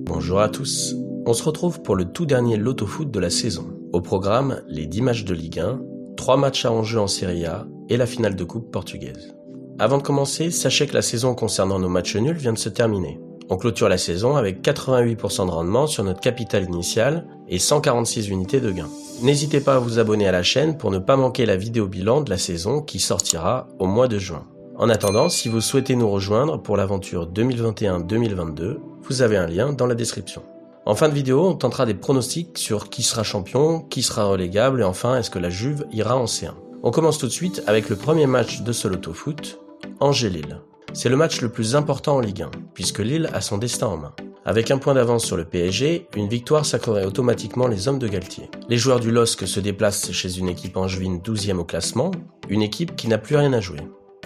Bonjour à tous, on se retrouve pour le tout dernier Loto-Foot de la saison. Au programme, les 10 matchs de Ligue 1, 3 matchs à enjeu en Serie A et la finale de Coupe portugaise. Avant de commencer, sachez que la saison concernant nos matchs nuls vient de se terminer. On clôture la saison avec 88% de rendement sur notre capital initial et 146 unités de gain. N'hésitez pas à vous abonner à la chaîne pour ne pas manquer la vidéo bilan de la saison qui sortira au mois de juin. En attendant, si vous souhaitez nous rejoindre pour l'aventure 2021-2022, vous avez un lien dans la description. En fin de vidéo, on tentera des pronostics sur qui sera champion, qui sera relégable et enfin est-ce que la Juve ira en C1. On commence tout de suite avec le premier match de ce Loto-Foot, Angers-Lille. C'est le match le plus important en Ligue 1, puisque Lille a son destin en main. Avec un point d'avance sur le PSG, une victoire sacrerait automatiquement les hommes de Galtier. Les joueurs du LOSC se déplacent chez une équipe angevine 12e au classement, une équipe qui n'a plus rien à jouer.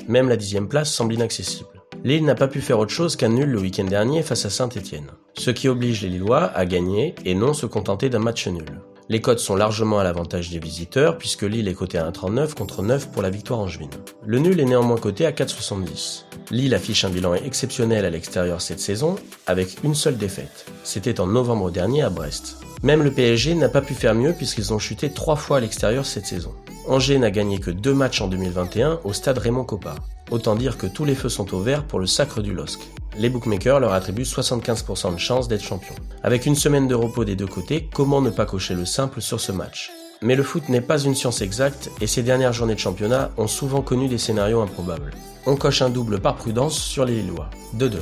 Même la 10e place semble inaccessible. Lille n'a pas pu faire autre chose qu'un nul le week-end dernier face à Saint-Etienne, ce qui oblige les Lillois à gagner et non se contenter d'un match nul. Les cotes sont largement à l'avantage des visiteurs puisque Lille est coté à 1,39 contre 9 pour la victoire angevine. Le nul est néanmoins coté à 4,70. Lille affiche un bilan exceptionnel à l'extérieur cette saison avec une seule défaite. C'était en novembre dernier à Brest. Même le PSG n'a pas pu faire mieux puisqu'ils ont chuté 3 fois à l'extérieur cette saison. Angers n'a gagné que 2 matchs en 2021 au stade Raymond Kopa. Autant dire que tous les feux sont au vert pour le sacre du LOSC. Les bookmakers leur attribuent 75% de chances d'être champions. Avec une semaine de repos des deux côtés, comment ne pas cocher le simple sur ce match ? Mais le foot n'est pas une science exacte et ces dernières journées de championnat ont souvent connu des scénarios improbables. On coche un double par prudence sur les Lillois. 2-2.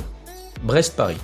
Brest-Paris.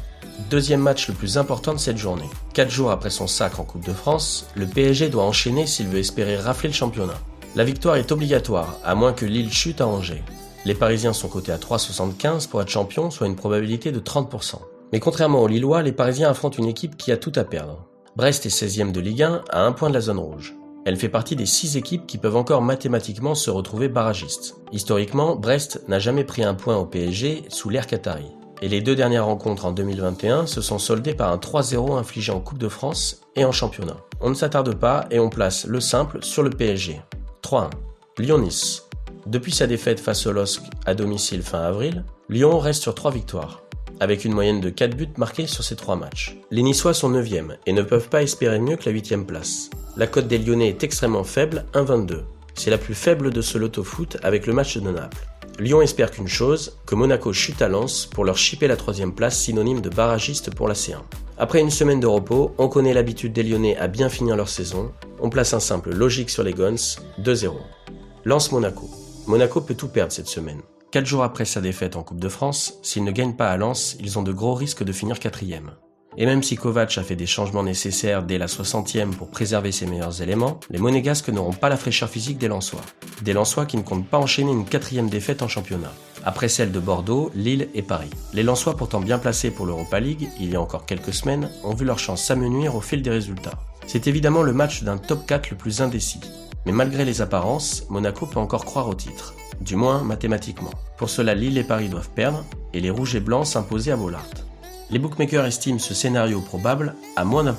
Deuxième match le plus important de cette journée. 4 jours après son sacre en Coupe de France, le PSG doit enchaîner s'il veut espérer rafler le championnat. La victoire est obligatoire, à moins que Lille chute à Angers. Les Parisiens sont cotés à 3,75 pour être champions, soit une probabilité de 30%. Mais contrairement aux Lillois, les Parisiens affrontent une équipe qui a tout à perdre. Brest est 16e de Ligue 1 à 1 point de la zone rouge. Elle fait partie des 6 équipes qui peuvent encore mathématiquement se retrouver barragistes. Historiquement, Brest n'a jamais pris un point au PSG sous l'ère qatari. Et les 2 dernières rencontres en 2021 se sont soldées par un 3-0 infligé en Coupe de France et en championnat. On ne s'attarde pas et on place le simple sur le PSG. 3-1. Lyon-Nice. Depuis sa défaite face au LOSC à domicile fin avril, Lyon reste sur 3 victoires, avec une moyenne de 4 buts marqués sur ces 3 matchs. Les Niçois sont 9e et ne peuvent pas espérer mieux que la 8e place. La cote des Lyonnais est extrêmement faible, 1,22. C'est la plus faible de ce Loto-Foot avec le match de Naples. Lyon espère qu'une chose, que Monaco chute à Lens pour leur chipper la 3e place synonyme de barragiste pour la C1. Après une semaine de repos, on connaît l'habitude des Lyonnais à bien finir leur saison. On place un simple logique sur les Guns, 2-0. Lens-Monaco. Monaco peut tout perdre cette semaine. 4 jours après sa défaite en Coupe de France, s'ils ne gagnent pas à Lens, ils ont de gros risques de finir 4e. Et même si Kovac a fait des changements nécessaires dès la 60e pour préserver ses meilleurs éléments, les Monégasques n'auront pas la fraîcheur physique des Lensois. Des Lensois qui ne comptent pas enchaîner une 4e défaite en championnat, après celle de Bordeaux, Lille et Paris. Les Lensois pourtant bien placés pour l'Europa League, il y a encore quelques semaines, ont vu leur chance s'amenuire au fil des résultats. C'est évidemment le match d'un top 4 le plus indécis. Mais malgré les apparences, Monaco peut encore croire au titre, du moins mathématiquement. Pour cela, Lille et Paris doivent perdre et les rouges et blancs s'imposer à Bollaert. Les bookmakers estiment ce scénario probable à moins d'1%,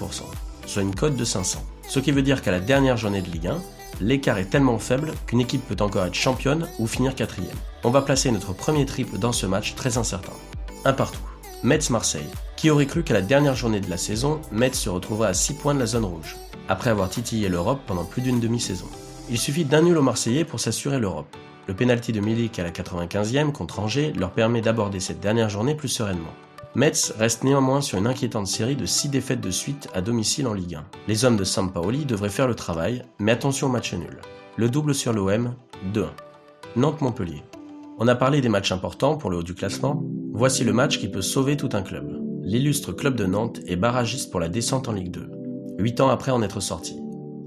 soit une cote de 500. Ce qui veut dire qu'à la dernière journée de Ligue 1, l'écart est tellement faible qu'une équipe peut encore être championne ou finir 4e. On va placer notre premier triple dans ce match très incertain. Un partout. Metz-Marseille. Qui aurait cru qu'à la dernière journée de la saison, Metz se retrouverait à 6 points de la zone rouge, après avoir titillé l'Europe pendant plus d'une demi-saison. Il suffit d'un nul aux Marseillais pour s'assurer l'Europe. Le pénalty de Milik à la 95e contre Angers leur permet d'aborder cette dernière journée plus sereinement. Metz reste néanmoins sur une inquiétante série de 6 défaites de suite à domicile en Ligue 1. Les hommes de Sampaoli devraient faire le travail, mais attention au match nul. Le double sur l'OM, 2-1. Nantes-Montpellier. On a parlé des matchs importants pour le haut du classement. Voici le match qui peut sauver tout un club. L'illustre club de Nantes est barragiste pour la descente en Ligue 2, 8 ans après en être sorti.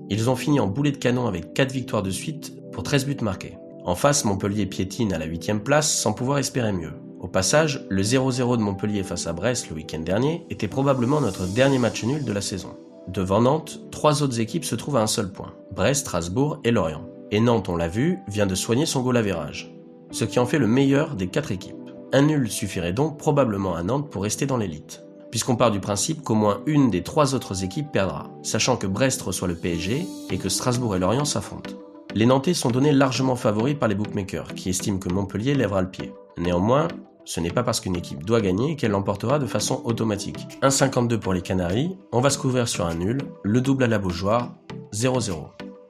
Ils ont fini en boulet de canon avec 4 victoires de suite pour 13 buts marqués. En face, Montpellier piétine à la 8e place sans pouvoir espérer mieux. Au passage, le 0-0 de Montpellier face à Brest le week-end dernier était probablement notre dernier match nul de la saison. Devant Nantes, 3 autres équipes se trouvent à un seul point, Brest, Strasbourg et Lorient. Et Nantes, on l'a vu, vient de soigner son goal average, ce qui en fait le meilleur des 4 équipes. Un nul suffirait donc probablement à Nantes pour rester dans l'élite, puisqu'on part du principe qu'au moins une des 3 autres équipes perdra, sachant que Brest reçoit le PSG et que Strasbourg et Lorient s'affrontent. Les Nantais sont donnés largement favoris par les bookmakers, qui estiment que Montpellier lèvera le pied. Néanmoins, Ce n'est pas parce qu'une équipe doit gagner qu'elle l'emportera de façon automatique. 1,52 pour les Canaries, on va se couvrir sur un nul, le double à la Beaujoire, 0-0.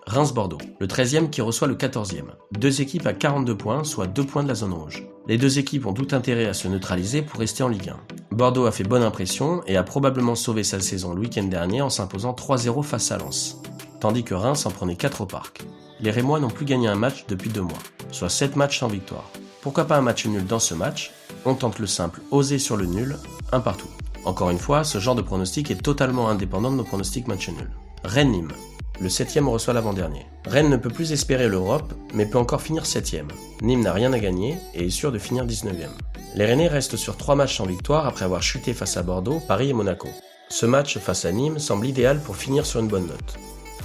Reims-Bordeaux, le 13e qui reçoit le 14e. Deux équipes à 42 points, soit 2 points de la zone rouge. Les deux équipes ont tout intérêt à se neutraliser pour rester en Ligue 1. Bordeaux a fait bonne impression et a probablement sauvé sa saison le week-end dernier en s'imposant 3-0 face à Lens, tandis que Reims en prenait 4 au parc. Les Rémois n'ont plus gagné un match depuis 2 mois, soit 7 matchs sans victoire. Pourquoi pas un match nul dans ce match? On tente le simple osé sur le nul, un partout. Encore une fois, ce genre de pronostic est totalement indépendant de nos pronostics match nul. Rennes-Nîmes. Le 7e reçoit l'avant-dernier. Rennes ne peut plus espérer l'Europe, mais peut encore finir 7e. Nîmes n'a rien à gagner et est sûr de finir 19e. Les Rennais restent sur 3 matchs sans victoire après avoir chuté face à Bordeaux, Paris et Monaco. Ce match face à Nîmes semble idéal pour finir sur une bonne note.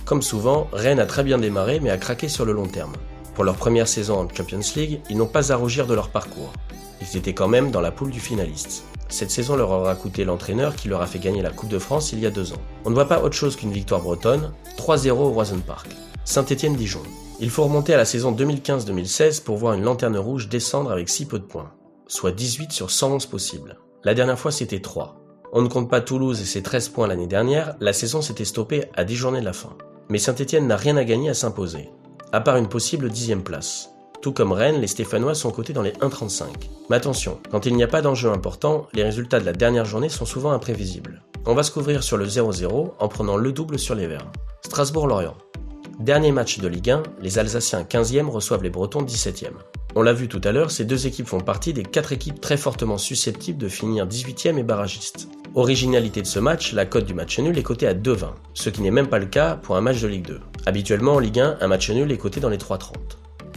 Comme souvent, Rennes a très bien démarré mais a craqué sur le long terme. Pour leur première saison en Champions League, ils n'ont pas à rougir de leur parcours. Ils étaient quand même dans la poule du finaliste. Cette saison leur aura coûté l'entraîneur qui leur a fait gagner la Coupe de France il y a 2 ans. On ne voit pas autre chose qu'une victoire bretonne, 3-0 au Roison Park. Saint-Étienne-Dijon. Il faut remonter à la saison 2015-2016 pour voir une lanterne rouge descendre avec si peu de points, soit 18 sur 111 possibles. La dernière fois c'était 3. On ne compte pas Toulouse et ses 13 points l'année dernière, la saison s'était stoppée à 10 journées de la fin. Mais Saint-Étienne n'a rien à gagner à s'imposer, à part une possible 10e place. Tout comme Rennes, les Stéphanois sont cotés dans les 1,35. Mais attention, quand il n'y a pas d'enjeu important, les résultats de la dernière journée sont souvent imprévisibles. On va se couvrir sur le 0-0 en prenant le double sur les Verts. Strasbourg-Lorient. Dernier match de Ligue 1, les Alsaciens 15e reçoivent les Bretons 17e. On l'a vu tout à l'heure, ces deux équipes font partie des 4 équipes très fortement susceptibles de finir 18e et barragistes. Originalité de ce match, la cote du match nul est cotée à 2,20, ce qui n'est même pas le cas pour un match de Ligue 2. Habituellement en Ligue 1, un match nul est coté dans les 3,30.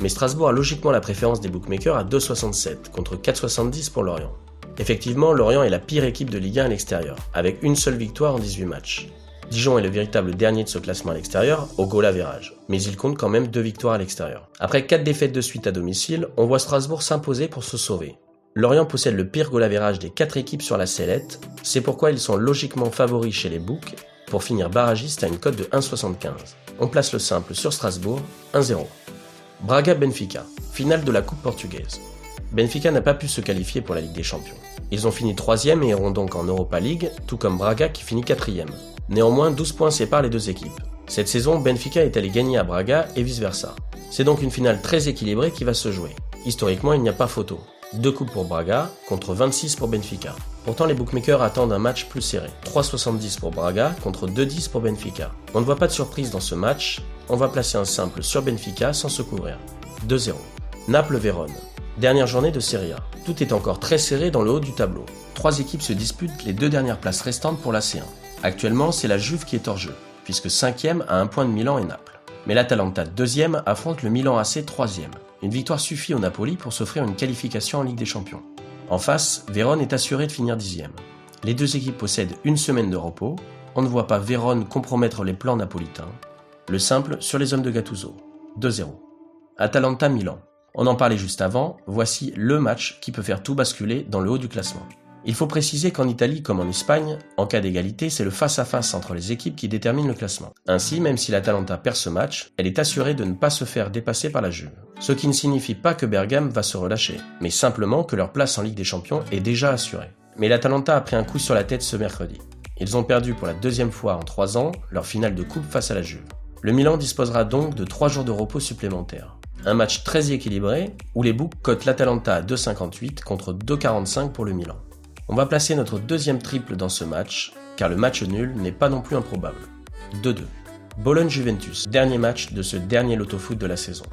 Mais Strasbourg a logiquement la préférence des bookmakers à 2,67 contre 4,70 pour Lorient. Effectivement, Lorient est la pire équipe de Ligue 1 à l'extérieur, avec une seule victoire en 18 matchs. Dijon est le véritable dernier de ce classement à l'extérieur, au goal average, mais il compte quand même 2 victoires à l'extérieur. Après 4 défaites de suite à domicile, on voit Strasbourg s'imposer pour se sauver. Lorient possède le pire goal average des 4 équipes sur la sellette, c'est pourquoi ils sont logiquement favoris chez les books, pour finir barragiste à une cote de 1,75. On place le simple sur Strasbourg, 1-0. Braga-Benfica, finale de la Coupe portugaise. Benfica n'a pas pu se qualifier pour la Ligue des Champions. Ils ont fini 3e et iront donc en Europa League, tout comme Braga qui finit 4e. Néanmoins, 12 points séparent les deux équipes. Cette saison, Benfica est allé gagner à Braga et vice-versa. C'est donc une finale très équilibrée qui va se jouer. Historiquement, il n'y a pas photo. 2 coupes pour Braga contre 26 pour Benfica. Pourtant, les bookmakers attendent un match plus serré. 3,70 pour Braga contre 2,10 pour Benfica. On ne voit pas de surprise dans ce match. On va placer un simple sur Benfica sans se couvrir. 2-0. Naples-Vérone. Dernière journée de Serie A. Tout est encore très serré dans le haut du tableau. 3 équipes se disputent les 2 dernières places restantes pour la C1. Actuellement, c'est la Juve qui est hors jeu, puisque 5e à 1 point de Milan et Naples. Mais l'Atalanta 2e affronte le Milan AC 3e. Une victoire suffit au Napoli pour s'offrir une qualification en Ligue des Champions. En face, Vérone est assuré de finir 10e. Les deux équipes possèdent une semaine de repos. On ne voit pas Vérone compromettre les plans napolitains. Le simple sur les hommes de Gattuso. 2-0. Atalanta-Milan. On en parlait juste avant, voici le match qui peut faire tout basculer dans le haut du classement. Il faut préciser qu'en Italie comme en Espagne, en cas d'égalité, c'est le face-à-face entre les équipes qui détermine le classement. Ainsi, même si l'Atalanta perd ce match, elle est assurée de ne pas se faire dépasser par la Juve. Ce qui ne signifie pas que Bergame va se relâcher, mais simplement que leur place en Ligue des Champions est déjà assurée. Mais l'Atalanta a pris un coup sur la tête ce mercredi. Ils ont perdu pour la 2e fois en 3 ans leur finale de coupe face à la Juve. Le Milan disposera donc de 3 jours de repos supplémentaires. Un match très équilibré où les books cotent l'Atalanta à 2,58 contre 2,45 pour le Milan. On va placer notre deuxième triple dans ce match, car le match nul n'est pas non plus improbable. 2-2. Bologne-Juventus, dernier match de ce dernier loto-foot de la saison.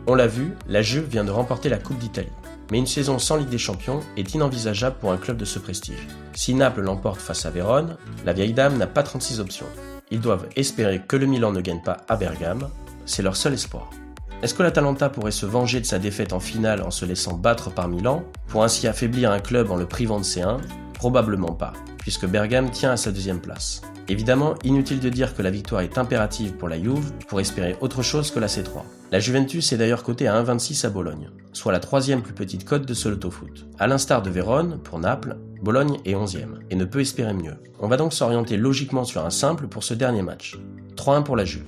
On l'a vu, la Juve vient de remporter la Coupe d'Italie. Mais une saison sans Ligue des Champions est inenvisageable pour un club de ce prestige. Si Naples l'emporte face à Vérone, la vieille dame n'a pas 36 options. Ils doivent espérer que le Milan ne gagne pas à Bergame, c'est leur seul espoir. Est-ce que l'Atalanta pourrait se venger de sa défaite en finale en se laissant battre par Milan, pour ainsi affaiblir un club en le privant de C1 ? Probablement pas, puisque Bergame tient à sa 2e place. Évidemment, inutile de dire que la victoire est impérative pour la Juve pour espérer autre chose que la C3. La Juventus est d'ailleurs cotée à 1,26 à Bologne, soit la 3e plus petite cote de ce loto-foot. À l'instar de Vérone, pour Naples, Bologne est 11e et ne peut espérer mieux. On va donc s'orienter logiquement sur un simple pour ce dernier match. 3-1 pour la Juve.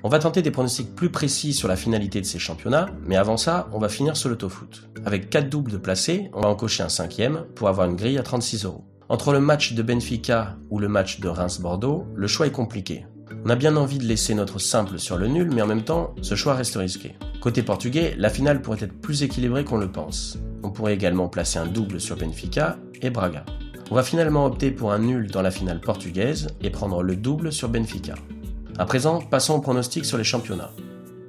On va tenter des pronostics plus précis sur la finalité de ces championnats, mais avant ça, on va finir sur l'autofoot. Avec 4 doubles de placés, on va en cocher un 5e pour avoir une grille à 36 €. Entre le match de Benfica ou le match de Reims-Bordeaux, le choix est compliqué. On a bien envie de laisser notre simple sur le nul, mais en même temps, ce choix reste risqué. Côté portugais, la finale pourrait être plus équilibrée qu'on le pense. On pourrait également placer un double sur Benfica et Braga. On va finalement opter pour un nul dans la finale portugaise et prendre le double sur Benfica. À présent, passons aux pronostics sur les championnats.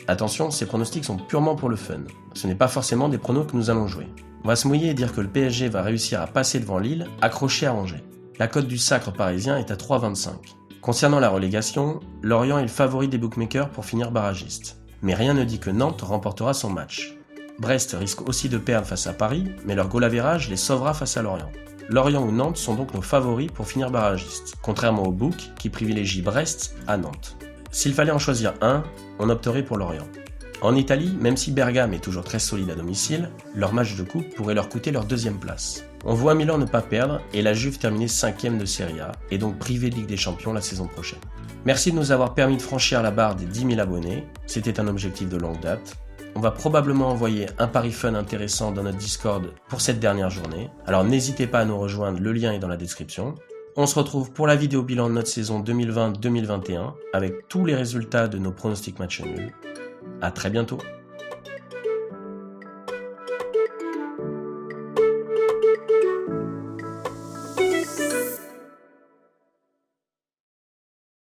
Attention, ces pronostics sont purement pour le fun. Ce n'est pas forcément des pronos que nous allons jouer. On va se mouiller et dire que le PSG va réussir à passer devant Lille, accroché à Angers. La cote du sacre parisien est à 3,25. Concernant la relégation, Lorient est le favori des bookmakers pour finir barragiste. Mais rien ne dit que Nantes remportera son match. Brest risque aussi de perdre face à Paris, mais leur goal average les sauvera face à Lorient. Lorient ou Nantes sont donc nos favoris pour finir barragiste, contrairement au book qui privilégie Brest à Nantes. S'il fallait en choisir un, on opterait pour Lorient. En Italie, même si Bergame est toujours très solide à domicile, leur match de coupe pourrait leur coûter leur 2e place. On voit Milan ne pas perdre et la Juve terminer 5e de Serie A et donc privée de Ligue des Champions la saison prochaine. Merci de nous avoir permis de franchir la barre des 10 000 abonnés, c'était un objectif de longue date. On va probablement envoyer un pari fun intéressant dans notre Discord pour cette dernière journée, alors n'hésitez pas à nous rejoindre, le lien est dans la description. On se retrouve pour la vidéo bilan de notre saison 2020-2021 avec tous les résultats de nos pronostics match nuls. À très bientôt.